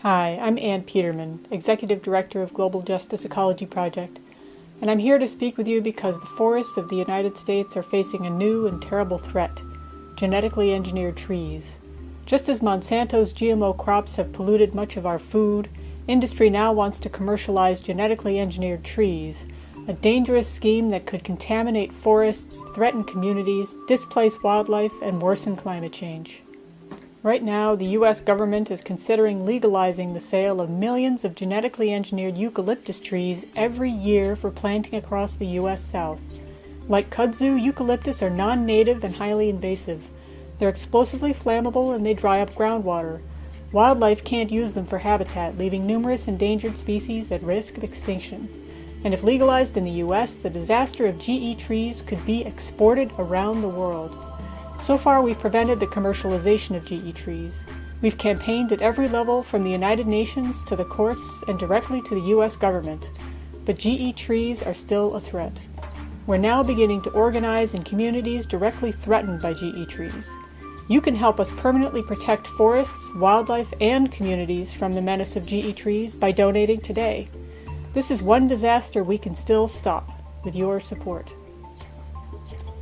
Hi, I'm Ann Peterman, Executive Director of Global Justice Ecology Project, and I'm here to speak with you because the forests of the United States are facing a new and terrible threat: genetically engineered trees. Just as Monsanto's GMO crops have polluted much of our food, industry now wants to commercialize genetically engineered trees, a dangerous scheme that could contaminate forests, threaten communities, displace wildlife, and worsen climate change. Right now, the U.S. government is considering legalizing the sale of millions of genetically engineered eucalyptus trees every year for planting across the U.S. South. Like kudzu, eucalyptus are non-native and highly invasive. They're explosively flammable and they dry up groundwater. Wildlife can't use them for habitat, leaving numerous endangered species at risk of extinction. And if legalized in the U.S., the disaster of GE trees could be exported around the world. So far, we've prevented the commercialization of GE trees. We've campaigned at every level, from the United Nations to the courts and directly to the U.S. government. But GE trees are still a threat. We're now beginning to organize in communities directly threatened by GE trees. You can help us permanently protect forests, wildlife, and communities from the menace of GE trees by donating today. This is one disaster we can still stop with your support.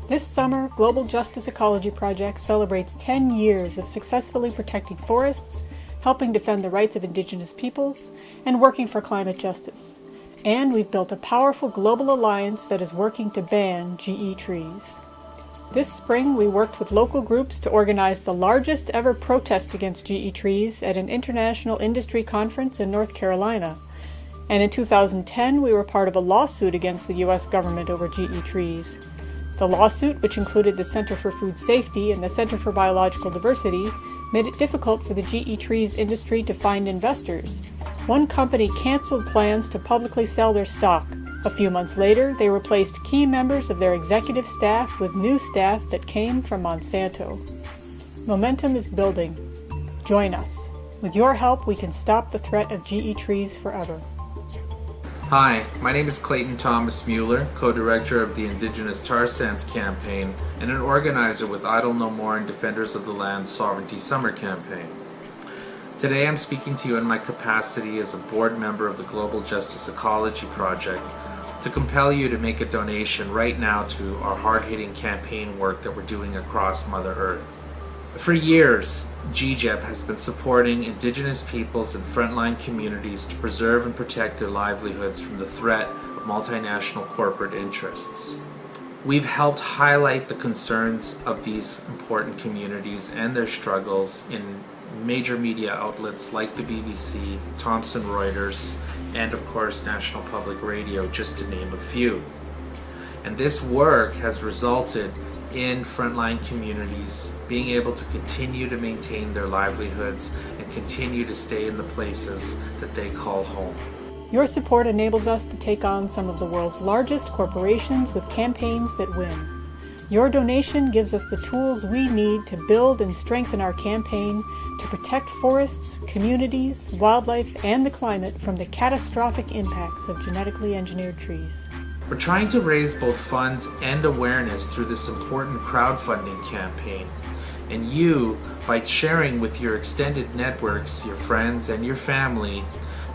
This summer, Global Justice Ecology Project celebrates 10 years of successfully protecting forests, helping defend the rights of Indigenous peoples, and working for climate justice. And we've built a powerful global alliance that is working to ban GE trees. This spring, we worked with local groups to organize the largest ever protest against GE trees at an international industry conference in North Carolina. And in 2010, we were part of a lawsuit against the U.S. government over GE trees. The lawsuit, which included the Center for Food Safety and the Center for Biological Diversity, made it difficult for the GE trees industry to find investors. One company canceled plans to publicly sell their stock. A few months later, they replaced key members of their executive staff with new staff that came from Monsanto. Momentum is building. Join us. With your help, we can stop the threat of GE trees forever. Hi, my name is Clayton Thomas-Muller, co-director of the Indigenous Tar Sands Campaign and an organizer with Idle No More and Defenders of the Land Sovereignty Summer Campaign. Today I'm speaking to you in my capacity as a board member of the Global Justice Ecology Project to compel you to make a donation right now to our hard-hitting campaign work that we're doing across Mother Earth. For years, GJEP has been supporting Indigenous peoples and frontline communities to preserve and protect their livelihoods from the threat of multinational corporate interests. We've helped highlight the concerns of these important communities and their struggles in major media outlets like the BBC, Thomson Reuters, and of course National Public Radio, just to name a few. And this work has resulted in frontline communities being able to continue to maintain their livelihoods and continue to stay in the places that they call home. Your support enables us to take on some of the world's largest corporations with campaigns that win. Your donation gives us the tools we need to build and strengthen our campaign to protect forests, communities, wildlife, and the climate from the catastrophic impacts of genetically engineered trees. We're trying to raise both funds and awareness through this important crowdfunding campaign. And you, by sharing with your extended networks, your friends, and your family,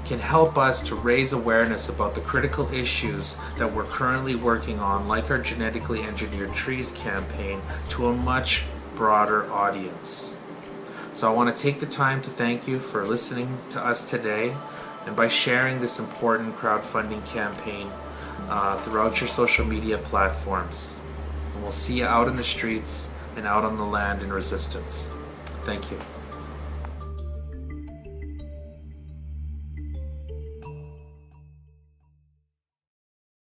can help us to raise awareness about the critical issues that we're currently working on, like our Genetically Engineered Trees campaign, to a much broader audience. So I want to take the time to thank you for listening to us today, and by sharing this important crowdfunding campaign throughout your social media platforms. And we'll see you out in the streets and out on the land in resistance. Thank you.